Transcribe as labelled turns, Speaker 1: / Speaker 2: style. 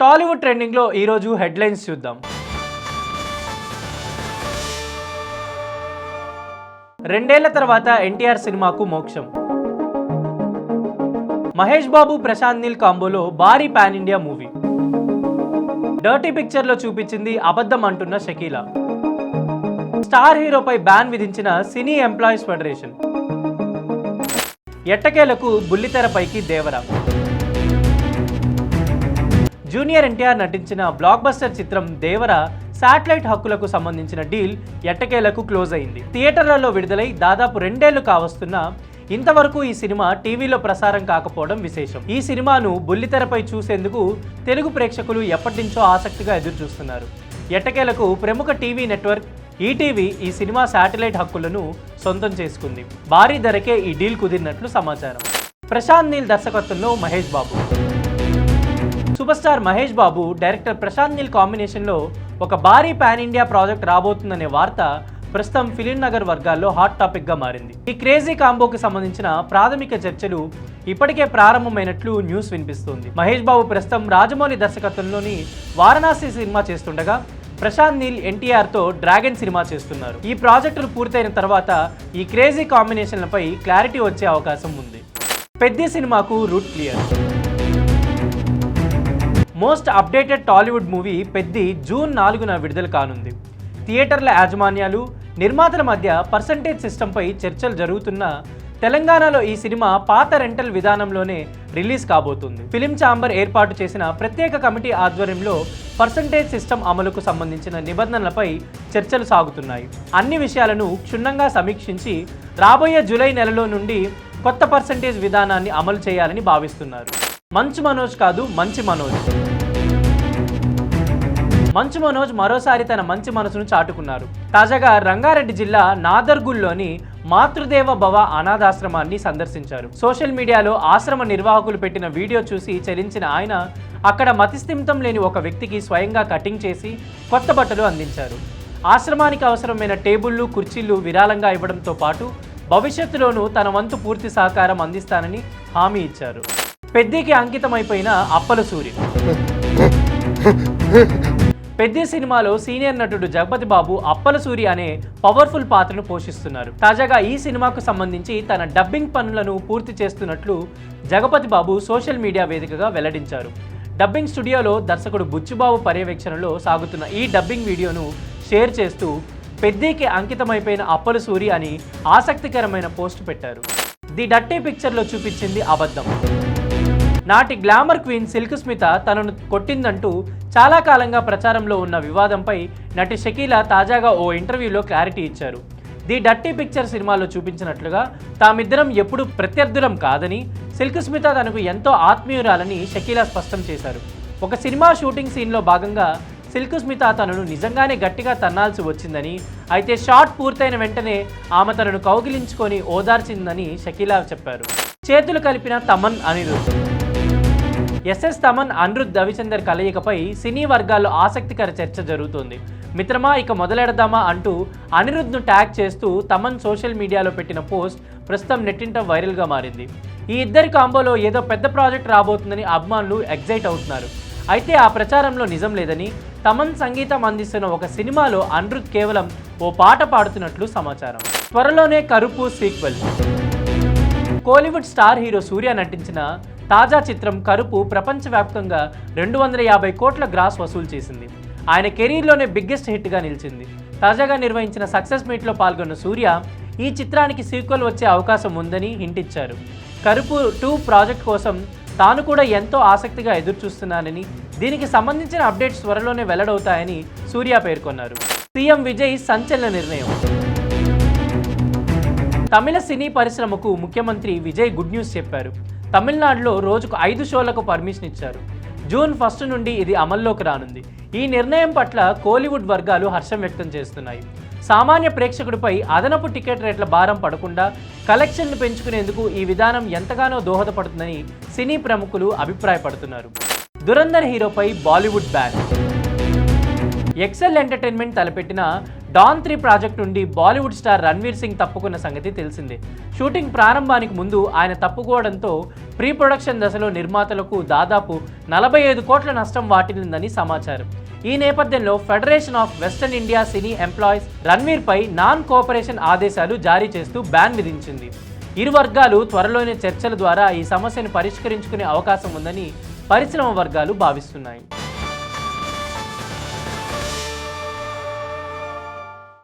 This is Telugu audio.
Speaker 1: టాలీవుడ్ ట్రెండింగ్లో ఈరోజు హెడ్లైన్స్ చూద్దాం. 2 ఏళ్ల తర్వాత ఎన్టీఆర్ సినిమాకు మోక్షం. మహేష్ బాబు ప్రశాంత్ నీల్ కాంబోలో భారీ పాన్ ఇండియా మూవీ. డర్టీ పిక్చర్లో చూపించింది అబద్ధం అంటున్న షకీలా. స్టార్ హీరోపై బ్యాన్ విధించిన సినీ ఎంప్లాయీస్ ఫెడరేషన్. ఎట్టకేలకు బుల్లితెరపైకి దేవరా. జూనియర్ ఎన్టీఆర్ నటించిన బ్లాక్ బస్టర్ చిత్రం దేవరా శాటిలైట్ హక్కులకు సంబంధించిన డీల్ ఎట్టకేలకు క్లోజ్ అయింది. థియేటర్లలో విడుదలై దాదాపు 2 ఏళ్లు కావస్తున్నా ఇంతవరకు ఈ సినిమా టీవీలో ప్రసారం కాకపోవడం విశేషం. ఈ సినిమాను బుల్లితెరపై చూసేందుకు తెలుగు ప్రేక్షకులు ఎప్పటినుంచో ఆసక్తిగా ఎదురుచూస్తున్నారు. ఎట్టకేలకు ప్రముఖ టీవీ నెట్వర్క్ ఈటీవీ ఈ సినిమా శాటిలైట్ హక్కులను సొంతం చేసుకుంది. భారీ ధరకే ఈ డీల్ కుదిరినట్లు సమాచారం. ప్రశాంత్ నీల్ దర్శకత్వంలో Mahesh Babu. Super star Mahesh Babu director Prashanth Neel కాంబినేషన్లో ఒక భారీ పాన్ ఇండియా ప్రాజెక్ట్ రాబోతుందనే వార్త ప్రస్తుతం ఫిలిం నగర్ వర్గాల్లో హాట్ టాపిక్గా మారింది. ఈ క్రేజీ కాంబోకి సంబంధించిన ప్రాథమిక చర్చలు ఇప్పటికే ప్రారంభమైనట్లు న్యూస్ వినిపిస్తోంది. మహేష్ బాబు ప్రస్తుతం రాజమౌళి దర్శకత్వంలోని వారణాసి సినిమా చేస్తుండగా ప్రశాంత్ నీల్ ఎన్టీఆర్తో డ్రాగన్ సినిమా చేస్తున్నారు. ఈ ప్రాజెక్టులు పూర్తయిన తర్వాత ఈ క్రేజీ కాంబినేషన్లపై క్లారిటీ వచ్చే అవకాశం ఉంది. పెద్ది సినిమాకు route clear. Most updated Tollywood movie Peddi June 4న విడుదల కానుంది. థియేటర్ల యాజమాన్యాలు, నిర్మాతల మధ్య పర్సంటేజ్ సిస్టంపై చర్చలు జరుగుతున్న తెలంగాణలో ఈ సినిమా పాత రెంటల్ విధానంలోనే రిలీజ్ కాబోతుంది. ఫిలిం ఛాంబర్ ఏర్పాటు చేసిన ప్రత్యేక కమిటీ ఆధ్వర్యంలో పర్సంటేజ్ సిస్టమ్ అమలుకు సంబంధించిన నిబంధనలపై చర్చలు సాగుతున్నాయి. అన్ని విషయాలను క్షుణ్ణంగా సమీక్షించి రాబోయే జూలై నెలలో నుండి కొత్త పర్సంటేజ్ విధానాన్ని అమలు చేయాలని భావిస్తున్నారు. మంచు మనోజ్ కాదు, మంచి మనోజ్. మంచు మనోజ్ మరోసారి తన మంచి మనసును చాటుకున్నారు. తాజాగా రంగారెడ్డి జిల్లా నాదర్గుల్లోని మాతృదేవ భవ అనాథాశ్రమాన్ని సందర్శించారు. సోషల్ మీడియాలో ఆశ్రమ నిర్వాహకులు పెట్టిన వీడియో చూసి చలించిన ఆయన అక్కడ మతిస్థిమితం లేని ఒక వ్యక్తికి స్వయంగా కటింగ్ చేసి కొత్త బట్టలు అందించారు. ఆశ్రమానికి అవసరమైన టేబుళ్లు, కుర్చీలు విరాళంగా ఇవ్వడంతో పాటు భవిష్యత్తులోనూ తన వంతు పూర్తి సహకారం అందిస్తానని హామీ ఇచ్చారు. పెద్దికి అంకితమైపోయిన అప్పల సూరి. పెద్ది సినిమాలో సీనియర్ నటుడు జగపతి బాబు అప్పల సూరి అనే పవర్ఫుల్ పాత్రను పోషిస్తున్నారు. తాజాగా ఈ సినిమాకు సంబంధించి తన డబ్బింగ్ పనులను పూర్తి చేస్తున్నట్లు జగపతి బాబు సోషల్ మీడియా వేదికగా వెల్లడించారు. డబ్బింగ్ స్టూడియోలో దర్శకుడు బుచ్చిబాబు పర్యవేక్షణలో సాగుతున్న ఈ డబ్బింగ్ వీడియోను షేర్ చేస్తూ పెద్దికి అంకితమైపోయిన అప్పల సూరి అని ఆసక్తికరమైన పోస్ట్ పెట్టారు. ది డర్టీ పిక్చర్లో చూపించింది అబద్ధం. నాటి గ్లామర్ క్వీన్ సిల్క్ స్మిత తనను కొట్టిందంటూ చాలా కాలంగా ప్రచారంలో ఉన్న వివాదంపై నటి షకీలా తాజాగా ఓ ఇంటర్వ్యూలో క్లారిటీ ఇచ్చారు. ది డర్టీ పిక్చర్ సినిమాలో చూపించినట్లుగా తామిద్దరం ఎప్పుడు ప్రత్యర్థులం కాదని, సిల్క్ స్మిత తనకు ఎంతో ఆత్మీయురాలని షకీలా స్పష్టం చేశారు. ఒక సినిమా షూటింగ్ సీన్లో భాగంగా సిల్క్ స్మిత తనను నిజంగానే గట్టిగా తన్నాల్సి వచ్చిందని, అయితే షాట్ పూర్తయిన వెంటనే ఆమె తనను కౌగిలించుకొని ఓదార్చిందని షకీలా చెప్పారు. చేతులు కలిపిన తమన్, అనిరుద్ధ్. ఎస్ఎస్ తమన్, అనిరుద్ధ్ రవిచందర్ కలయికపై సినీ వర్గాల్లో ఆసక్తికర చర్చ జరుగుతోంది. మిత్రమా ఇక మొదలెడదామా అంటూ అనిరుద్ధ్ను ట్యాగ్ చేస్తూ తమన్ సోషల్ మీడియాలో పెట్టిన పోస్ట్ ప్రస్తుతం నెట్టింట వైరల్గా మారింది. ఈ ఇద్దరి కాంబోలో ఏదో పెద్ద ప్రాజెక్ట్ రాబోతుందని అభిమానులు ఎగ్జైట్ అవుతున్నారు. అయితే ఆ ప్రచారంలో నిజం లేదని, తమన్ సంగీతం అందిస్తున్న ఒక సినిమాలో అనిరుద్ధ్ కేవలం ఓ పాట పాడుతున్నట్లు సమాచారం. త్వరలోనే కరుపు సీక్వెల్. కోలీవుడ్ స్టార్ హీరో సూర్య నటించిన తాజా చిత్రం కరుపు ప్రపంచవ్యాప్తంగా 250 కోట్ల గ్రాస్ వసూలు చేసింది. ఆయన కెరీర్లోనే బిగ్గెస్ట్ హిట్గా నిలిచింది. తాజాగా నిర్వహించిన సక్సెస్ మీట్లో పాల్గొన్న సూర్య ఈ చిత్రానికి సీక్వెల్ వచ్చే అవకాశం ఉందని హింట్ ఇచ్చారు. కరుపు 2 ప్రాజెక్ట్ కోసం తాను కూడా ఎంతో ఆసక్తిగా ఎదురుచూస్తున్నానని, దీనికి సంబంధించిన అప్డేట్స్ త్వరలోనే వెల్లడవుతాయని సూర్య పేర్కొన్నారు. సీఎం విజయ్ సంచలన నిర్ణయం. తమిళ సినీ పరిశ్రమకు ముఖ్యమంత్రి విజయ్ గుడ్ న్యూస్ చెప్పారు. తమిళనాడులో రోజుకు 5 షోలకు పర్మిషన్ ఇచ్చారు. జూన్ 1 నుండి ఇది అమల్లోకి రానుంది. ఈ నిర్ణయం పట్ల కోలీవుడ్ వర్గాలు హర్షం వ్యక్తం చేస్తున్నాయి. సామాన్య ప్రేక్షకుడిపై అదనపు టికెట్ రేట్ల భారం పడకుండా కలెక్షన్లు పెంచుకునేందుకు ఈ విధానం ఎంతగానో దోహదపడుతుందని సినీ ప్రముఖులు అభిప్రాయపడుతున్నారు. దురంధర్ హీరోపై బాలీవుడ్ బ్యాన్. ఎక్సెల్ ఎంటర్టైన్మెంట్ తలపెట్టిన డాన్ 3 ప్రాజెక్ట్ నుండి బాలీవుడ్ స్టార్ రణ్వీర్ సింగ్ తప్పుకున్న సంగతి తెలిసిందే. షూటింగ్ ప్రారంభానికి ముందు ఆయన తప్పుకోవడంతో ప్రీ ప్రొడక్షన్ దశలో నిర్మాతలకు దాదాపు 45 కోట్ల నష్టం వాటిల్లిందని సమాచారం. ఈ నేపథ్యంలో federation of western India cine employees Ranveer పై నాన్ కోఆపరేషన్ ఆదేశాలు జారీ చేస్తూ బ్యాన్ విధించింది. ఇరు వర్గాలు త్వరలోనే చర్చల ద్వారా ఈ సమస్యను పరిష్కరించుకునే అవకాశం ఉందని పరిశ్రమ వర్గాలు భావిస్తున్నాయి.